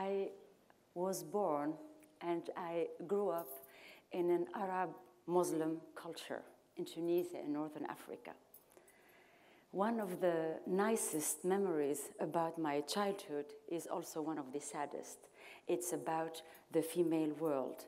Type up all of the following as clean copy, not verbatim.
I was born and I grew up in an Arab Muslim culture in Tunisia in northern Africa. One of the nicest memories about my childhood is also one of the saddest. It's about the female world.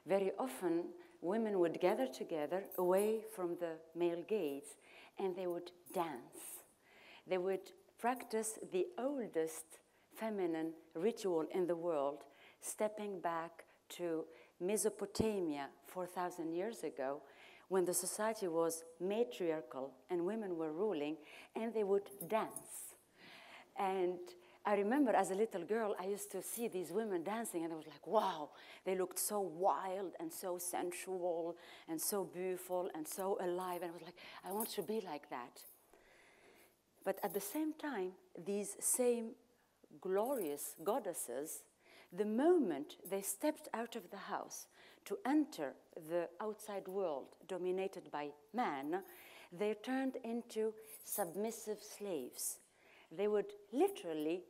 Very often, women would gather together away from the male gaze and they would dance. They would practice the oldest feminine ritual in the world, stepping back to Mesopotamia 4,000 years ago, when the society was matriarchal and women were ruling, and they would dance. And I remember as a little girl, I used to see these women dancing, and I was like, wow, they looked so wild and so sensual and so beautiful and so alive. And I was like, I want to be like that. But at the same time, these same glorious goddesses, the moment they stepped out of the house to enter the outside world dominated by man, they turned into submissive slaves. They would literally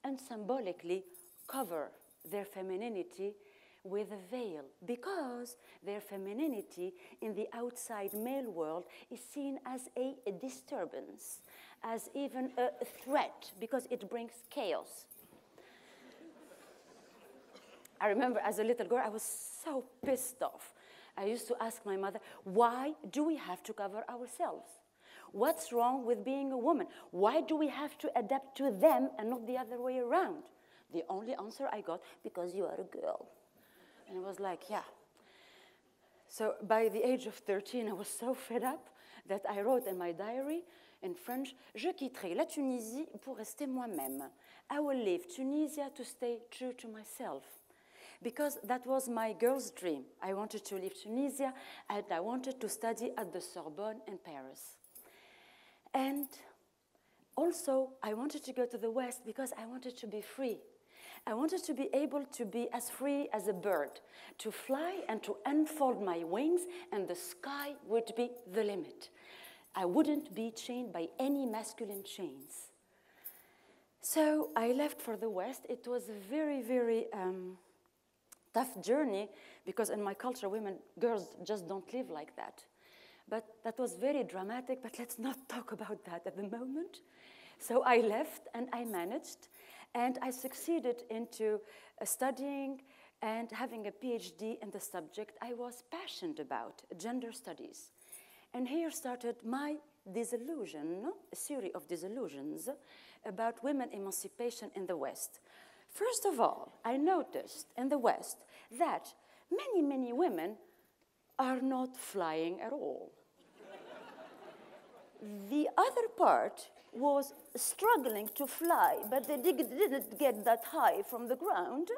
and symbolically cover their femininity with a veil, because their femininity in the outside male world is seen as a disturbance, as even a threat, because it brings chaos. I remember as a little girl, I was so pissed off. I used to ask my mother, why do we have to cover ourselves? What's wrong with being a woman? Why do we have to adapt to them and not the other way around? The only answer I got, because you are a girl. And I was like, yeah. So by the age of 13, I was so fed up that I wrote in my diary in French, je quitterai la Tunisie pour rester moi-même. I will leave Tunisia to stay true to myself. Because that was my girl's dream. I wanted to leave Tunisia, and I wanted to study at the Sorbonne in Paris. And also, I wanted to go to the West because I wanted to be free. I wanted to be able to be as free as a bird, to fly and to unfold my wings, and the sky would be the limit. I wouldn't be chained by any masculine chains. So I left for the West. It was a very, very tough journey, because in my culture, girls just don't live like that. But that was very dramatic, but let's not talk about that at the moment. So I left and I managed, and I succeeded into studying and having a PhD in the subject I was passionate about, gender studies. And here started my disillusion, a series of disillusions about women emancipation in the West. First of all, I noticed in the West that many, many women are not flying at all. The other part was struggling to fly, but they didn't get that high from the ground.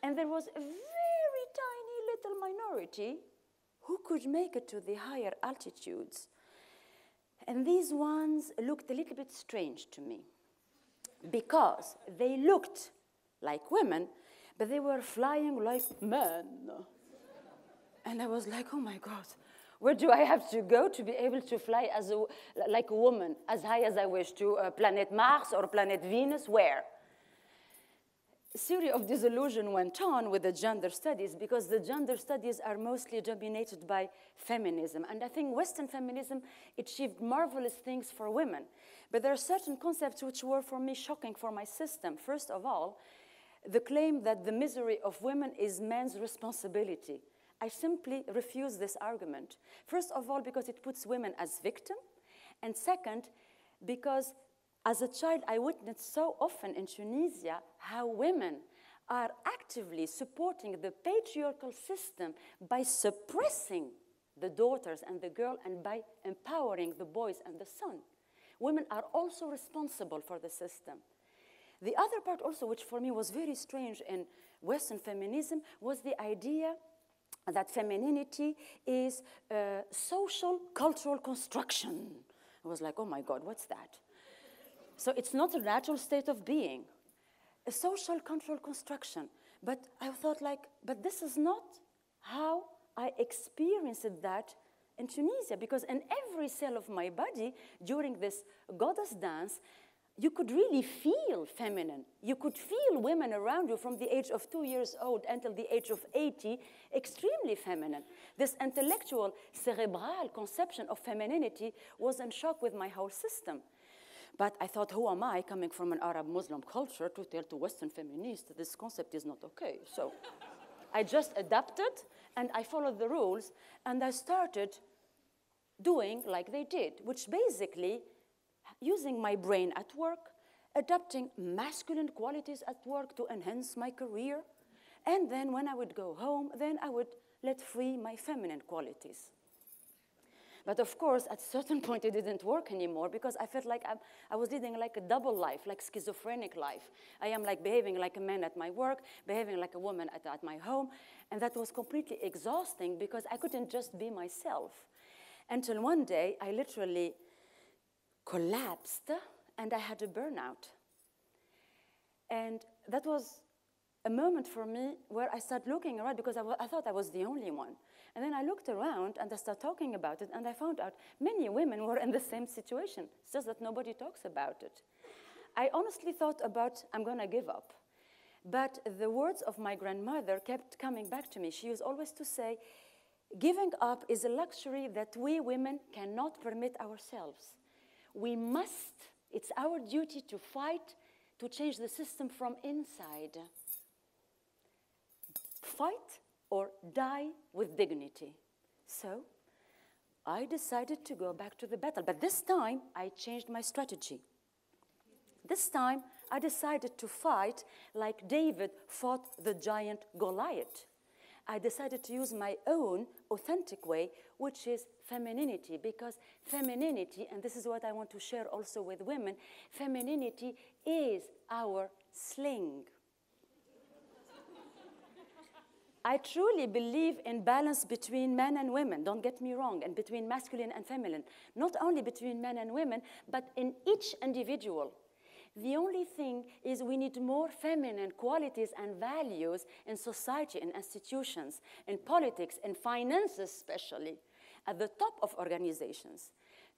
And there was a very tiny little minority who could make it to the higher altitudes. And these ones looked a little bit strange to me, because they looked like women, but they were flying like men. And I was like, oh my God, where do I have to go to be able to fly like a woman, as high as I wish, to planet Mars or planet Venus? Where? A series of disillusion went on with the gender studies, because the gender studies are mostly dominated by feminism. And I think Western feminism achieved marvelous things for women. But there are certain concepts which were, for me, shocking for my system. First of all, the claim that the misery of women is men's responsibility. I simply refuse this argument. First of all, because it puts women as victims. And second, because as a child, I witnessed so often in Tunisia how women are actively supporting the patriarchal system by suppressing the daughters and the girl, and by empowering the boys and the son. Women are also responsible for the system. The other part also, which for me was very strange in Western feminism, was the idea that femininity is a social cultural construction. I was like, oh my God, what's that? So it's not a natural state of being, a social cultural construction. But I thought, like, but this is not how I experienced that in Tunisia, because in every cell of my body during this goddess dance, you could really feel feminine. You could feel women around you from the age of 2 years old until the age of 80, extremely feminine. This intellectual, cerebral conception of femininity was in shock with my whole system. But I thought, who am I, coming from an Arab Muslim culture, to tell to Western feminists this concept is not okay? So I just adapted, and I followed the rules, and I started doing like they did, which basically, using my brain at work, adapting masculine qualities at work to enhance my career, and then when I would go home, then I would let free my feminine qualities. But of course, at a certain point, it didn't work anymore because I felt like I was leading like a double life, like schizophrenic life. I am like behaving like a man at my work, behaving like a woman at my home, and that was completely exhausting because I couldn't just be myself. Until one day, I literally collapsed and I had a burnout. And that was a moment for me where I started looking around because I thought I was the only one. And then I looked around and I started talking about it, and I found out many women were in the same situation. It's just that nobody talks about it. I honestly thought about, I'm going to give up. But the words of my grandmother kept coming back to me. She used always to say, giving up is a luxury that we women cannot permit ourselves. We must, it's our duty to fight to change the system from inside. Fight or die with dignity. So I decided to go back to the battle, but this time I changed my strategy. This time I decided to fight like David fought the giant Goliath. I decided to use my own authentic way, which is femininity, because femininity, and this is what I want to share also with women, femininity is our sling. I truly believe in balance between men and women, don't get me wrong, and between masculine and feminine. Not only between men and women, but in each individual. The only thing is we need more feminine qualities and values in society, in institutions, in politics, in finance especially, at the top of organizations.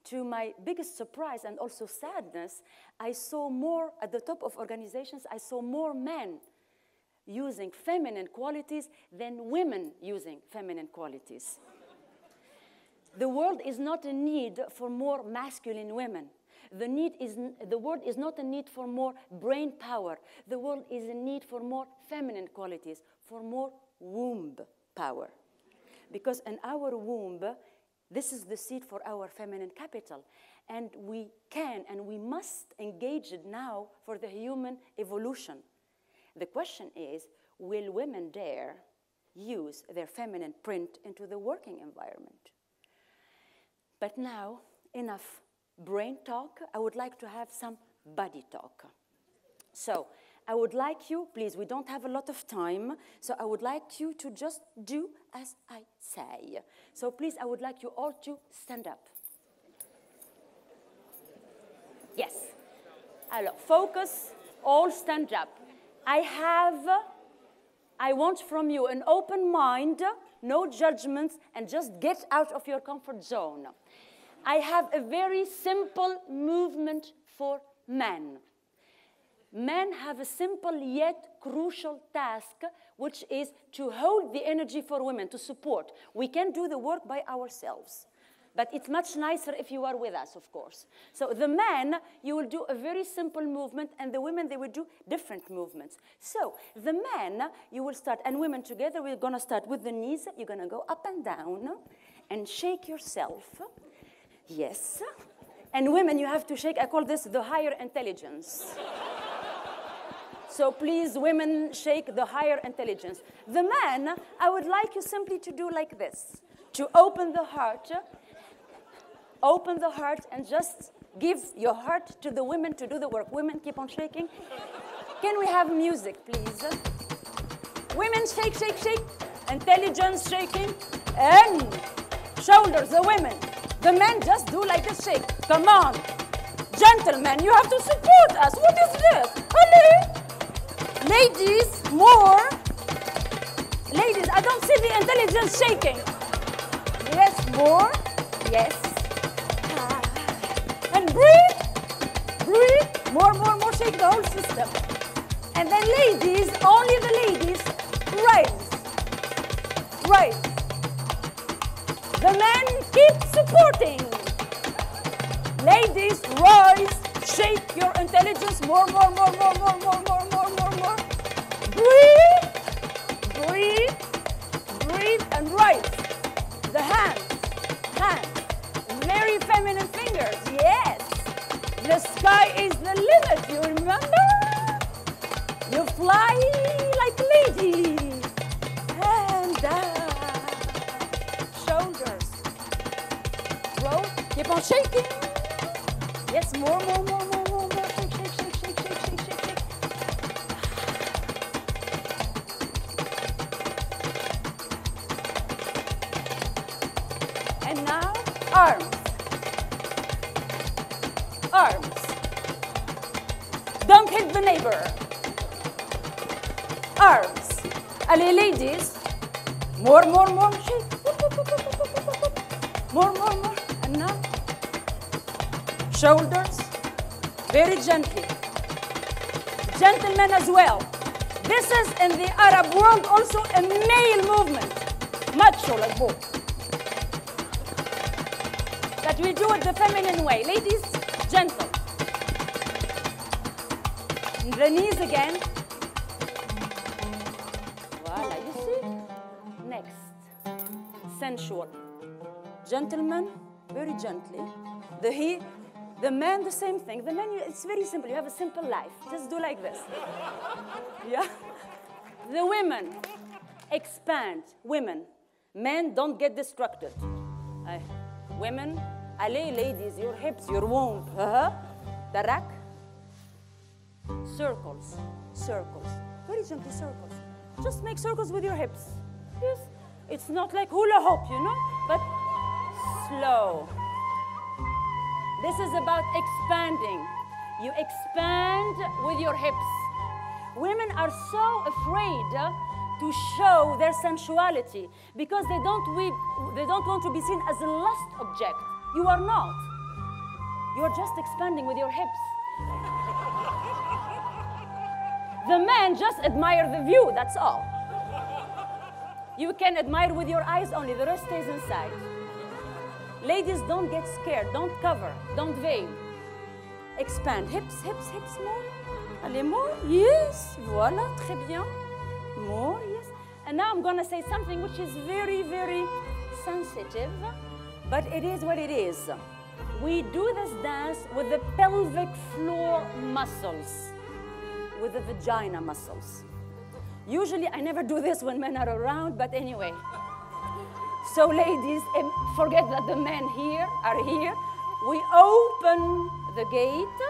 To my biggest surprise and also sadness, I saw more, at the top of organizations, I saw more men using feminine qualities than women using feminine qualities. The world is not in need for more masculine women. The world is not in need for more brain power. The world is in need for more feminine qualities, for more womb power. Because in our womb, this is the seed for our feminine capital. And we can and we must engage it now for the human evolution. The question is, will women dare use their feminine print into the working environment? But now, enough brain talk. I would like to have some body talk. So I would like you, please, we don't have a lot of time, so I would like you to just do as I say. So please, I would like you all to stand up. Yes. Alors, focus, all stand up. I want from you an open mind, no judgments, and just get out of your comfort zone. I have a very simple movement for men. Men have a simple yet crucial task, which is to hold the energy for women, to support. We can do the work by ourselves. But it's much nicer if you are with us, of course. So the men, you will do a very simple movement, and the women, they will do different movements. So the men, you will start, and women together, we're going to start with the knees. You're going to go up and down and shake yourself. Yes. And women, you have to shake. I call this the higher intelligence. So please, women, shake the higher intelligence. The men, I would like you simply to do like this, to open the heart. Open the heart and just give your heart to the women to do the work. Women, keep on shaking. Can we have music, please? Women, shake, shake, shake. Intelligence shaking. And shoulders, the women. The men just do like this, shake. Come on. Gentlemen, you have to support us. What is this? Hello? Ladies, more. Ladies, I don't see the intelligence shaking. Yes, more. Yes. And breathe, breathe. More, shake the whole system. And then ladies, only the ladies, rise. Rise. The men keep supporting. Ladies, rise. Shake your intelligence. More. Breathe. Breathe. Breathe and rise. The hands. Very feminine fingers. Yes. The sky is the limit, you remember? You fly like a lady. And down. Shoulders. Roll. Keep on shaking. Yes, more. Shake. And now, arms. Don't hit the neighbor. Arms. Allez, ladies. More. Shake. More. And now, shoulders. Very gently. Gentlemen as well. This is in the Arab world also a male movement. Macho like both. That we do it the feminine way. Ladies, gentle. And the knees again. Voila, you see? Next. Sensual. Gentlemen, very gently. The man, the same thing. The man, it's very simple. You have a simple life. Just do like this. Yeah? The women, expand. Women. Men, don't get distracted. Women, allez, ladies, your hips, your womb. The rack. Circles. Very gentle circles. Just make circles with your hips. Yes. It's not like hula hoop, you know, but slow. This is about expanding. You expand with your hips. Women are so afraid to show their sensuality because they don't want to be seen as a lust object. You are not. You are just expanding with your hips. The men just admire the view, that's all. You can admire with your eyes only, the rest stays inside. Ladies, don't get scared, don't cover, don't veil. Expand, hips, more. Allez, more, yes, voilà, très bien. More, yes. And now I'm gonna say something which is very, very sensitive, but it is what it is. We do this dance with the pelvic floor muscles, with the vagina muscles. Usually, I never do this when men are around, but anyway. So ladies, forget that the men here are here. We open the gate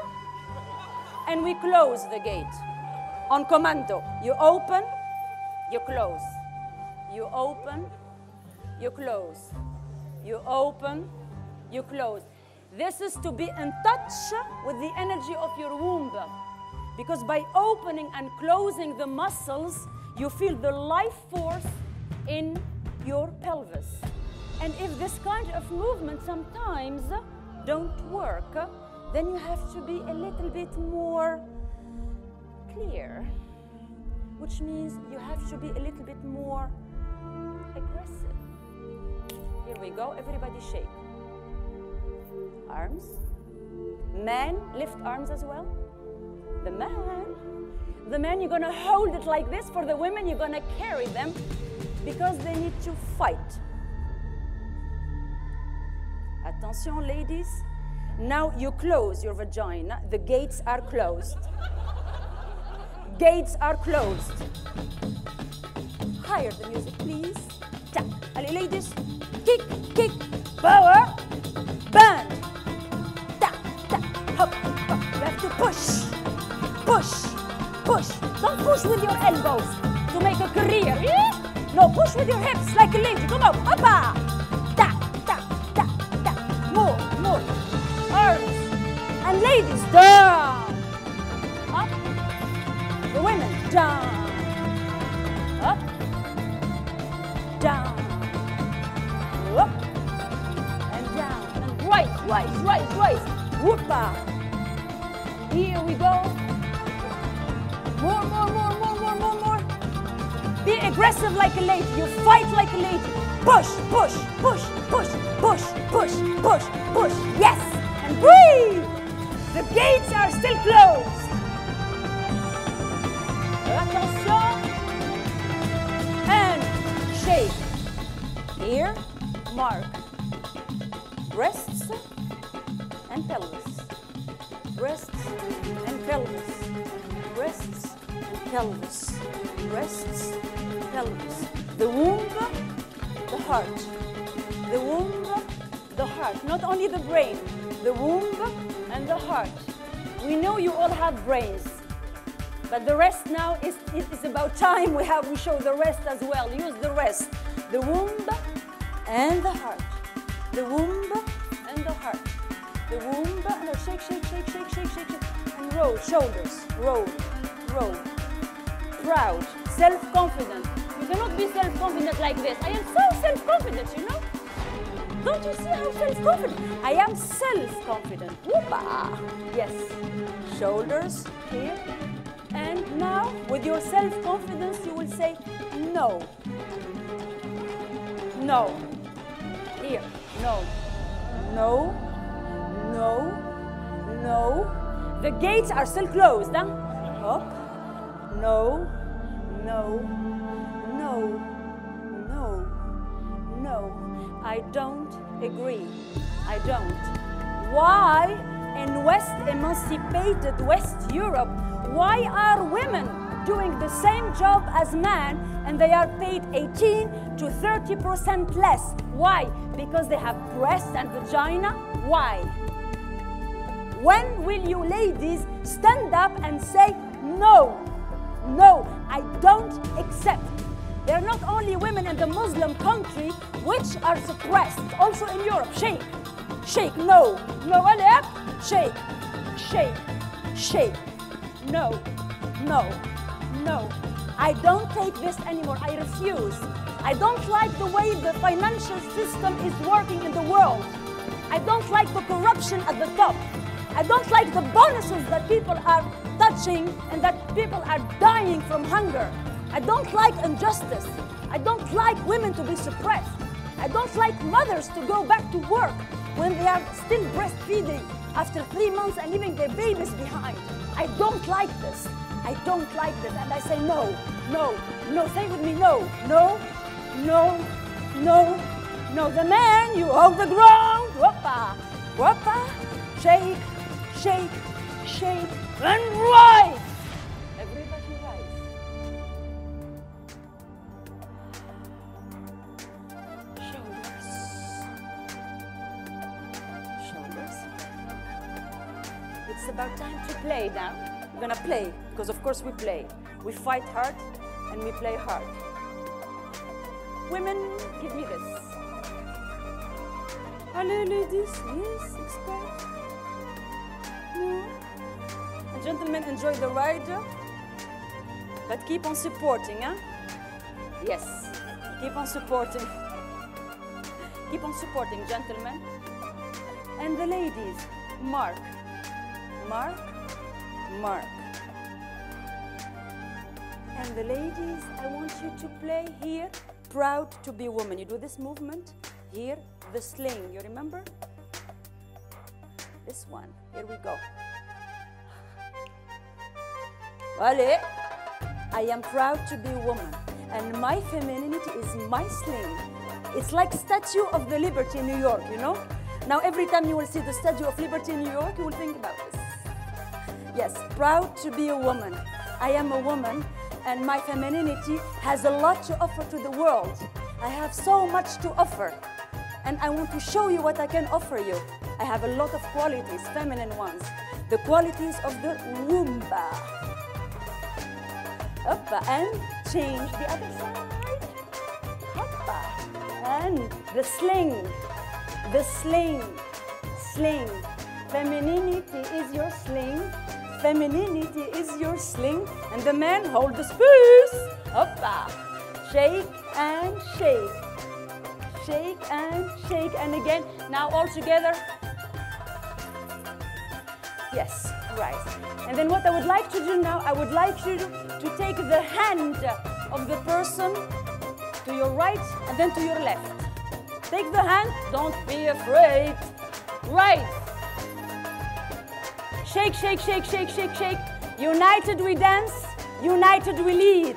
and we close the gate on commando. You open, you close. You open, you close. You open, you close. This is to be in touch with the energy of your womb. Because by opening and closing the muscles, you feel the life force in your pelvis. And if this kind of movement sometimes don't work, then you have to be a little bit more clear, which means you have to be a little bit more aggressive. Here we go, everybody shake. Arms. Men, lift arms as well. The man, you're gonna hold it like this. For the women, you're gonna carry them because they need to fight. Attention, ladies. Now you close your vagina. The gates are closed. Gates are closed. Higher the music, please. Tap. Allez, ladies. Kick, kick, power, bend. Tap, tap, hop, hop. You have to push, push, push. Don't push with your elbows to make a career. Yeah? No, push with your hips like a lady. Come on, hoppa. Tap, tap, tap, tap. More, more. Arms. And ladies, down. Up. The women, down. Up. Down. Up. And down. And rise, rise, rise, rise. Whoopa. Here we go. More, more, more, more, more, more, more. Be aggressive like a lady. You fight like a lady. Push, push, push, push, push, push, push, push. Yes. And breathe. The gates are still closed. Attention. And shake. Here, mark. Breasts and pelvis. Breasts and pelvis. Breasts and pelvis. Breasts and pelvis. The womb, the heart. The womb, the heart. Not only the brain, the womb and the heart. We know you all have brains, but the rest now is about time we show the rest as well. Use the rest. The womb and the heart. The womb and the heart. The womb and the shake, shake, shake, shake, shake, shake, shake. And roll, shoulders, roll, roll. Proud, self-confident. You cannot be self-confident like this. I am so self-confident, you know? Don't you see how self-confident? I am self-confident. Whoopa! Yes. Shoulders here. And now, with your self-confidence, you will say no. No. Here. No. No. No. No. The gates are still closed, huh? Up. No. No. No. No. No. I don't agree. I don't. Why in West emancipated West Europe, why are women doing the same job as men and they are paid 18 to 30% less? Why? Because they have breast and vagina? Why? When will you ladies stand up and say no? No, I don't accept. There are not only women in the Muslim country which are suppressed, also in Europe. Shake, shake, no, no, alep, shake, shake, shake, no, no, no. I don't take this anymore, I refuse. I don't like the way the financial system is working in the world. I don't like the corruption at the top. I don't like the bonuses that people are touching and that people are dying from hunger. I don't like injustice. I don't like women to be suppressed. I don't like mothers to go back to work when they are still breastfeeding after 3 months and leaving their babies behind. I don't like this. I don't like this. And I say no, no, no. Say with me, no, no, no, no, no. The man, you hold the ground. Whoppa, whoppa. Shake, shake, shake, and rise. Everybody rise. Shoulders. Shoulders. It's about time to play now. We're gonna play, because of course we play. We fight hard and we play hard. Women, give me this. Hello ladies, yes, expert. No. And gentlemen, enjoy the ride, but keep on supporting, huh? Yes, keep on supporting. Keep on supporting, gentlemen. And the ladies, mark, mark, mark. And the ladies, I want you to play here, proud to be a woman. You do this movement, here, the sling, you remember? This one, here we go. Allez, I am proud to be a woman, and my femininity is my sling. It's like Statue of the Liberty in New York, you know? Now every time you will see the Statue of Liberty in New York, you will think about this. Yes, proud to be a woman. I am a woman, and my femininity has a lot to offer to the world. I have so much to offer, and I want to show you what I can offer you. I have a lot of qualities, feminine ones. The qualities of the Roomba. Hoppa, and change the other side. Hoppa, and the sling. The sling, sling. Femininity is your sling. Femininity is your sling. And the man, hold the spruce. Hoppa, shake and shake. Shake and shake, and again. Now all together. Yes, right. And then what I would like to do now, I would like you to take the hand of the person to your right and then to your left. Take the hand, don't be afraid. Right. Shake, shake, shake, shake, shake, shake. United we dance, united we lead.